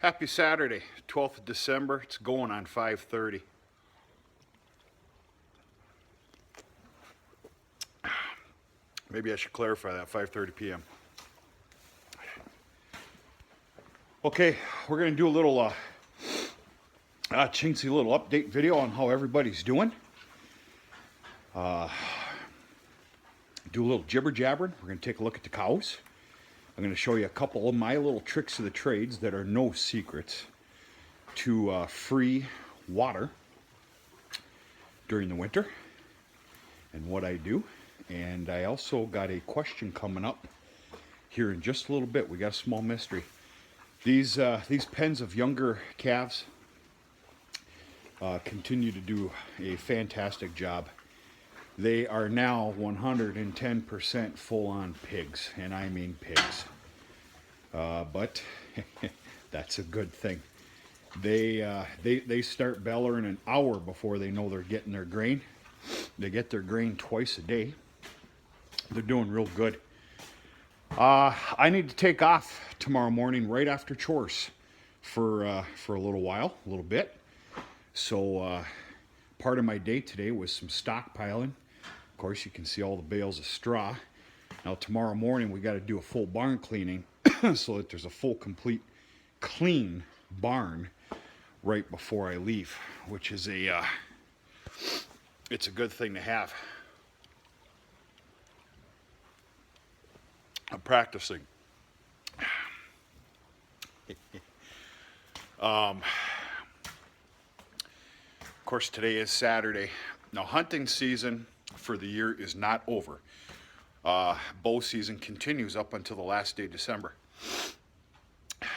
Happy Saturday, 12th of December. It's going on 5:30. Maybe I should clarify that, 5:30 p.m. Okay, we're going to do a little chintzy little update video on how everybody's doing. Do a little jibber jabbering. We're going to take a look at the cows. I'm going to show you a couple of my little tricks of the trades that are no secrets to free water during the winter and what I do. And I also got a question coming up here in just a little bit. We got a small mystery. These pens of younger calves continue to do a fantastic job. They are now 110% full-on pigs, and I mean pigs. But that's a good thing. They start bellering an hour before they know they're getting their grain. They get their grain twice a day. They're doing real good. I need to take off tomorrow morning right after chores for a little while, a little bit. So part of my day today was some stockpiling. Of course, you can see all the bales of straw. Now tomorrow morning we got to do a full barn cleaning so that there's a full, complete, clean barn right before I leave, which is it's a good thing to have. I'm practicing. Of course, today is Saturday. Now, hunting season for the year is not over. Bow season continues up until the last day of December.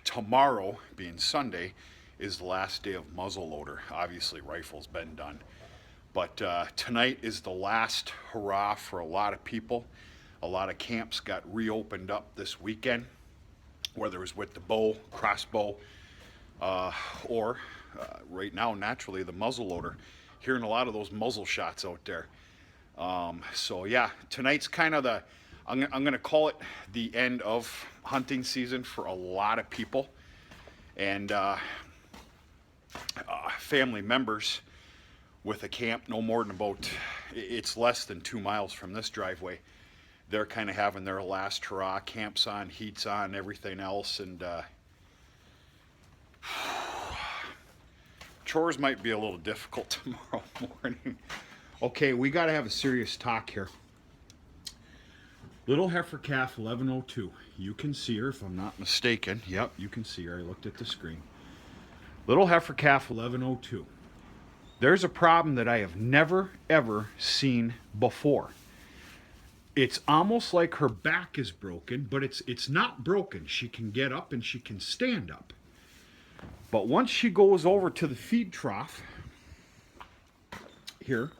Tomorrow, being Sunday, is the last day of muzzleloader. Obviously, rifle's been done. But tonight is the last hurrah for a lot of people. A lot of camps got reopened up this weekend, whether it was with the bow, crossbow, or right now, naturally, the muzzleloader. Hearing a lot of those muzzle shots out there. So yeah, tonight's kind of the, I'm going to call it the end of hunting season for a lot of people. And family members with a camp no more than about, it's less than 2 miles from this driveway. They're kind of having their last hurrah, camps on, heats on, everything else, and chores might be a little difficult tomorrow morning. Okay, we got to have a serious talk here. Little heifer calf 1102. You can see her if I'm not mistaken. Yep, you can see her. I looked at the screen. Little heifer calf 1102. There's a problem that I have never ever seen before. It's almost like her back is broken, but it's not broken. She can get up and she can stand up. But once she goes over to the feed trough, here,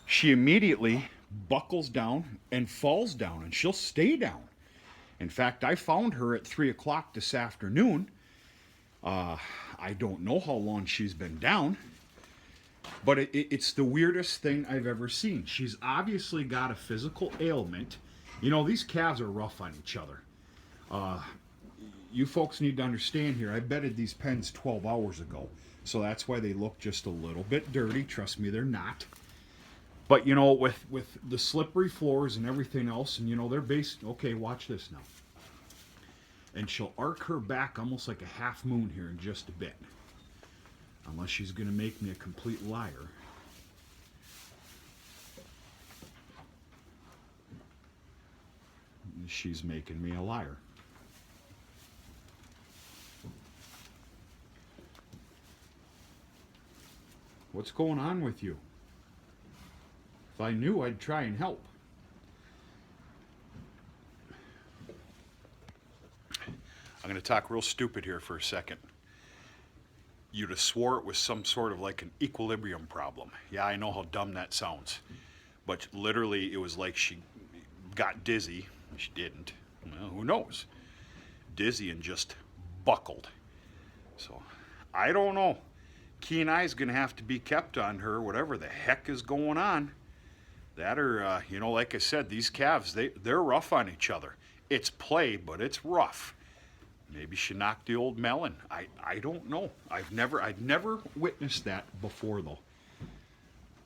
she immediately buckles down and falls down, and she'll stay down. In fact, I found her at 3 o'clock this afternoon. I don't know how long she's been down. But it's the weirdest thing I've ever seen. She's obviously got a physical ailment. You know, these calves are rough on each other. You folks need to understand here, I bedded these pens 12 hours ago. So that's why they look just a little bit dirty. Trust me, they're not. But, you know, with the slippery floors and everything else, and, you know, they're based... Okay, watch this now. And she'll arc her back almost like a half moon here in just a bit. Unless she's going to make me a complete liar. She's making me a liar. What's going on with you? If I knew, I'd try and help. I'm going to talk real stupid here for a second. You'd have swore it was some sort of like an equilibrium problem. Yeah, I know how dumb that sounds. But literally, it was like she got dizzy. She didn't. Well, who knows? Dizzy and just buckled. So, I don't know. Keen eye's going to have to be kept on her, whatever the heck is going on. That or, you know, like I said, these calves, they're rough on each other. It's play, but it's rough. Maybe she knocked the old melon. I don't know. I've never witnessed that before though.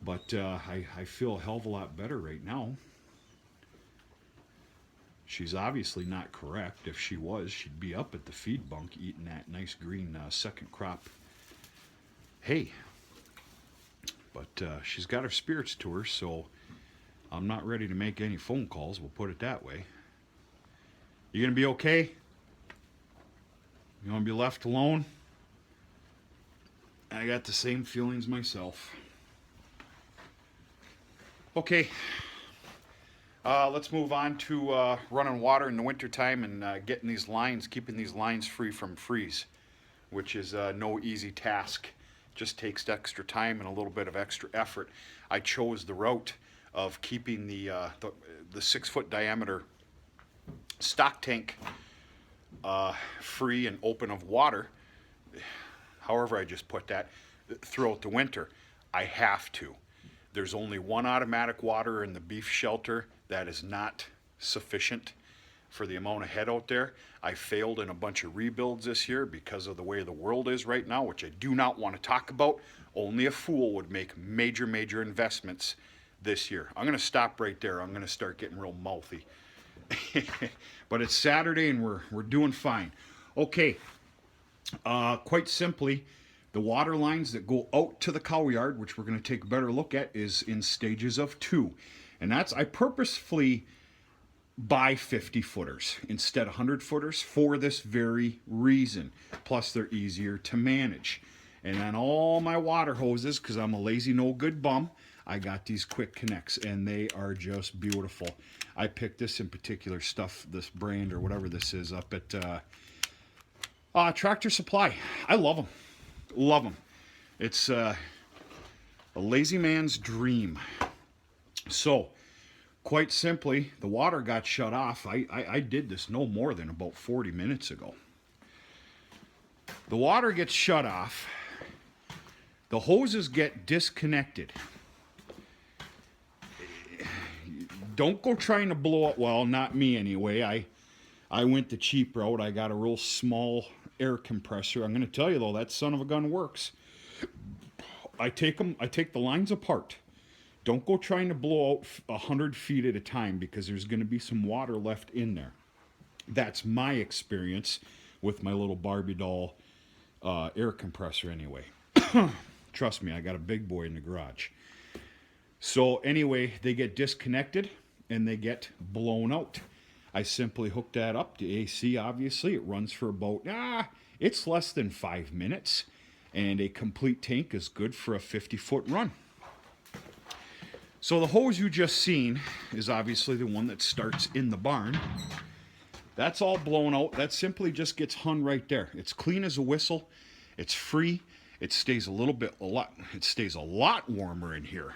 But I feel a hell of a lot better right now. She's obviously not correct. If she was, she'd be up at the feed bunk eating that nice green second crop hay. But she's got her spirits to her, so I'm not ready to make any phone calls. We'll put it that way. You gonna be okay? You want to be left alone? I got the same feelings myself. Okay, let's move on to running water in the wintertime and getting these lines, keeping these lines free from freeze, which is no easy task. Just takes extra time and a little bit of extra effort. I chose the route of keeping the 6-foot diameter stock tank free and open of water, however I just put that, throughout the winter. I have to. There's only one automatic water in the beef shelter. That is not sufficient for the amount of head out there. I failed in a bunch of rebuilds this year because of the way the world is right now, which I do not want to talk about. Only a fool would make major investments this year. I'm going to stop right there. I'm going to start getting real mouthy. But it's Saturday and we're doing fine. Okay, quite simply, the water lines that go out to the cow yard, which we're going to take a better look at, is in stages of 2. And that's, I purposefully buy 50 footers instead of 100 footers for this very reason. Plus they're easier to manage. And on all my water hoses, because I'm a lazy no good bum, I got these quick connects and they are just beautiful. I picked this in particular stuff, this brand or whatever this is, up at Tractor Supply. I love them. Love them. It's a lazy man's dream. So, quite simply, the water got shut off. I did this no more than about 40 minutes ago. The water gets shut off. The hoses get disconnected. Don't go trying to blow it. Well, not me anyway. I went the cheap route. I got a real small air compressor. I'm going to tell you though, that son of a gun works. I take the lines apart. Don't go trying to blow out 100 feet at a time because there's going to be some water left in there. That's my experience with my little Barbie doll air compressor anyway. Trust me, I got a big boy in the garage. So anyway, they get disconnected and they get blown out. I simply hook that up to AC, obviously. It runs for about, it's less than 5 minutes. And a complete tank is good for a 50-foot run. So the hose you just seen is obviously the one that starts in the barn. That's all blown out. That simply just gets hung right there. It's clean as a whistle. It's free. It stays it stays a lot warmer in here.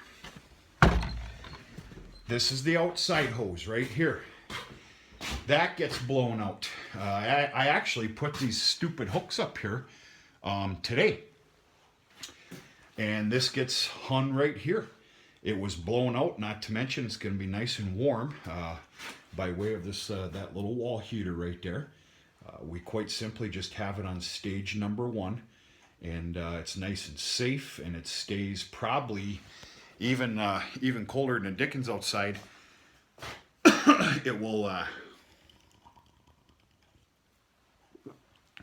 This is the outside hose right here. That gets blown out. I actually put these stupid hooks up here today. And this gets hung right here. It was blown out, not to mention it's going to be nice and warm by way of this that little wall heater right there. We quite simply just have it on stage number 1. And it's nice and safe, and it stays probably even colder than Dickens outside. It will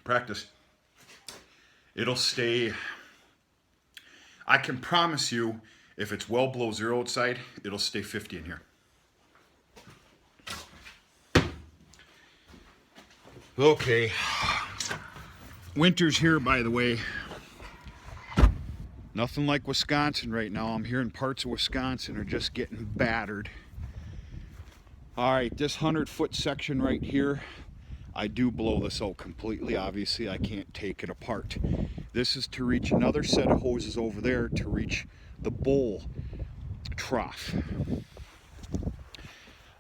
practice. It'll stay. I can promise you, if it's well below 0 outside, it'll stay 50 in here. Okay. Winter's here, by the way. Nothing like Wisconsin right now. I'm hearing parts of Wisconsin are just getting battered. All right, this 100-foot section right here, I do blow this out completely. Obviously, I can't take it apart. This is to reach another set of hoses over there to reach the bowl trough.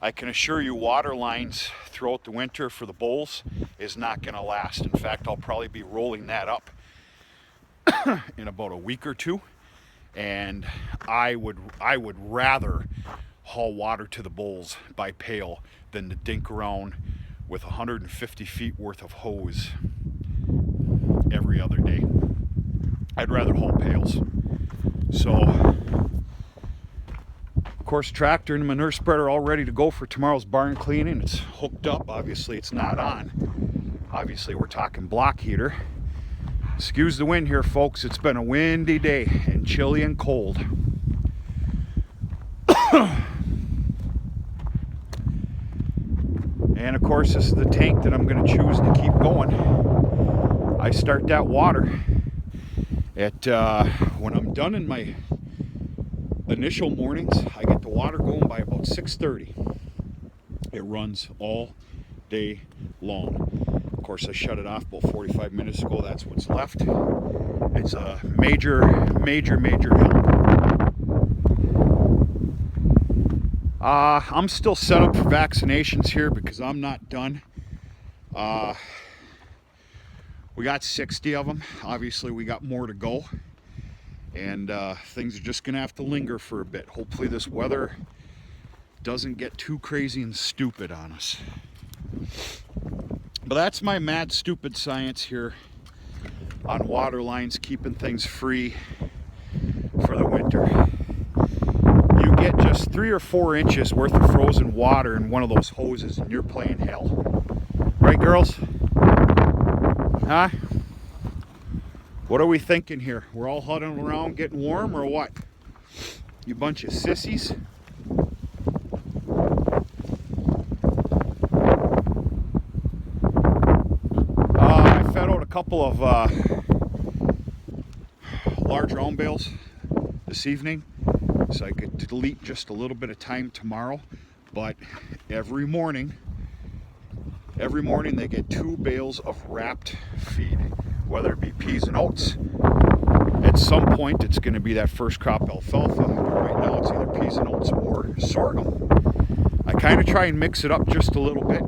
I can assure you water lines throughout the winter for the bowls is not going to last. In fact, I'll probably be rolling that up in about a week or 2, and I would rather haul water to the bowls by pail than to dink around with 150 feet worth of hose every other day. I'd rather haul pails. So, of course, tractor and manure spreader all ready to go for tomorrow's barn cleaning. It's hooked up. Obviously, it's not on. Obviously, we're talking block heater. Excuse the wind here, folks. It's been a windy day and chilly and cold. And of course, this is the tank that I'm going to choose to keep going. I start that water at when I'm done in my initial mornings. I get the water going by about 6:30. It runs all day long. Of course, I shut it off about 45 minutes ago. That's what's left. It's a major help. I'm still set up for vaccinations here because I'm not done. We got 60 of them. Obviously, we got more to go. And things are just going to have to linger for a bit. Hopefully this weather doesn't get too crazy and stupid on us. But that's my mad stupid science here on water lines, keeping things free for the winter. You get just 3 or 4 inches worth of frozen water in one of those hoses and you're playing hell. Right, girls? Huh? What are we thinking here? We're all huddling around getting warm or what? You bunch of sissies? I fed out a couple of large round bales this evening so I could delete just a little bit of time tomorrow. But every morning they get 2 bales of wrapped feed, whether it be peas and oats. At some point it's going to be that first crop alfalfa. Right now it's either peas and oats or sorghum. I kind of try and mix it up just a little bit.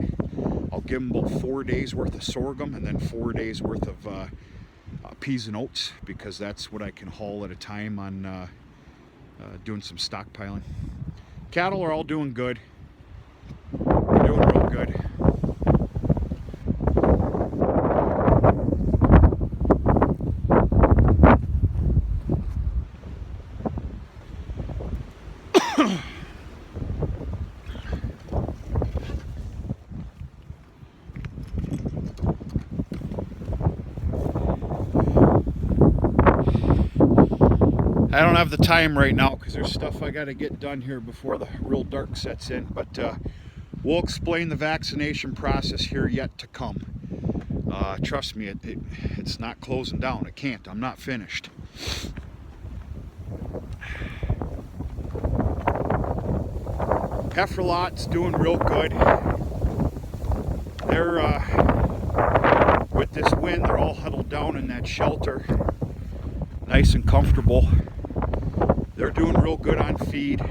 I'll give them about 4 days worth of sorghum and then 4 days worth of peas and oats, because that's what I can haul at a time on doing some stockpiling. Cattle are all doing good. They're doing real good. I don't have the time right now because there's stuff I got to get done here before the real dark sets in, but we'll explain the vaccination process here yet to come. Trust me, it's not closing down. It can't. I'm not finished. Heifer lot's doing real good. They're with this wind, they're all huddled down in that shelter, nice and comfortable. They're doing real good on feed.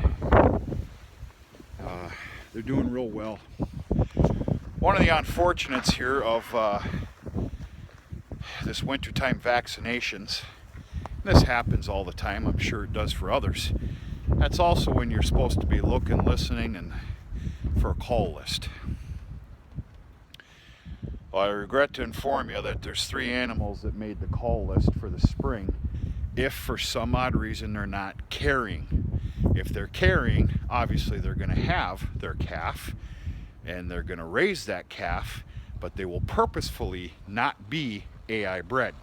They're doing real well. One of the unfortunates here of this wintertime vaccinations, and this happens all the time, I'm sure it does for others, that's also when you're supposed to be looking, listening, and for a call list. Well, I regret to inform you that there's 3 animals that made the call list for the spring. If for some odd reason they're not carrying. If they're carrying, obviously they're going to have their calf and they're going to raise that calf, but they will purposefully not be AI bred.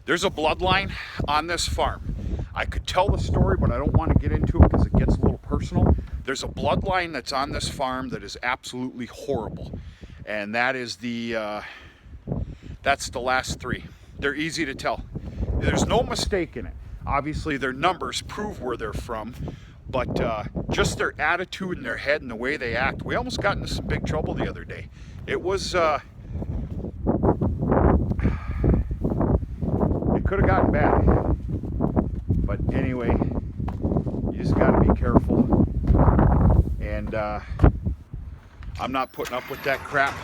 There's a bloodline on this farm. I could tell the story, but I don't want to get into it because it gets a little personal. There's a bloodline that's on this farm that is absolutely horrible, and that is that's the last 3. They're easy to tell. There's no mistake in it. Obviously, their numbers prove where they're from, but just their attitude and their head and the way they act. We almost got into some big trouble the other day. It was it could have gotten bad, but anyway, you just got to be careful. And I'm not putting up with that crap.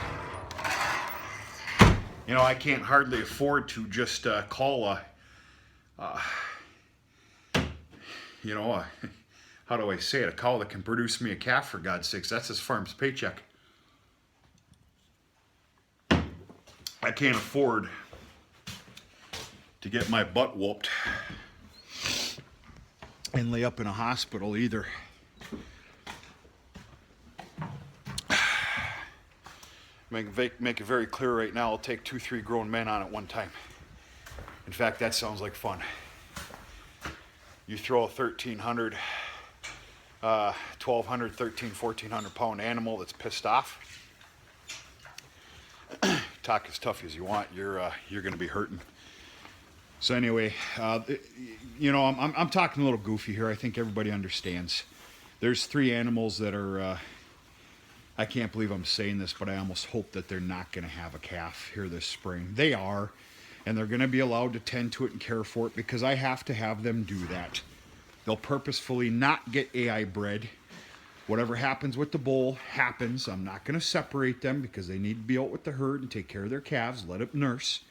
You know, I can't hardly afford to just call you know, how do I say it? A cow that can produce me a calf, for God's sakes. That's his farm's paycheck. I can't afford to get my butt whooped and lay up in a hospital either. Make it very clear right now, I'll take 2-3 grown men on at one time. In fact, that sounds like fun. You throw a 1,300, 1,200, 1,400 pound animal that's pissed off. Talk as tough as you want, you're going to be hurting. So anyway, you know, I'm talking a little goofy here. I think everybody understands. There's 3 animals that are, I can't believe I'm saying this, but I almost hope that they're not going to have a calf here this spring. They are, and they're going to be allowed to tend to it and care for it because I have to have them do that. They'll purposefully not get AI bred. Whatever happens with the bull happens. I'm not going to separate them because they need to be out with the herd and take care of their calves, let it nurse.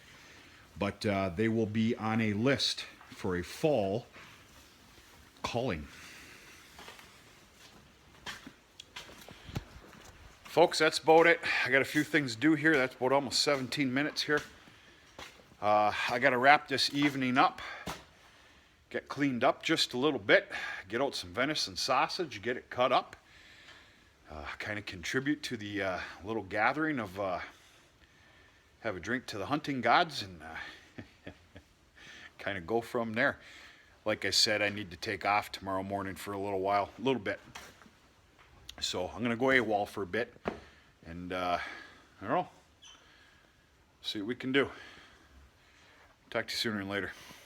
But they will be on a list for a fall culling. Folks, that's about it. I got a few things to do here. That's about almost 17 minutes here. I got to wrap this evening up. Get cleaned up just a little bit. Get out some venison sausage. Get it cut up. Kind of contribute to the little gathering of have a drink to the hunting gods and kind of go from there. Like I said, I need to take off tomorrow morning for a little bit. So I'm going to go AWOL for a bit and I don't know, see what we can do. Talk to you sooner and later.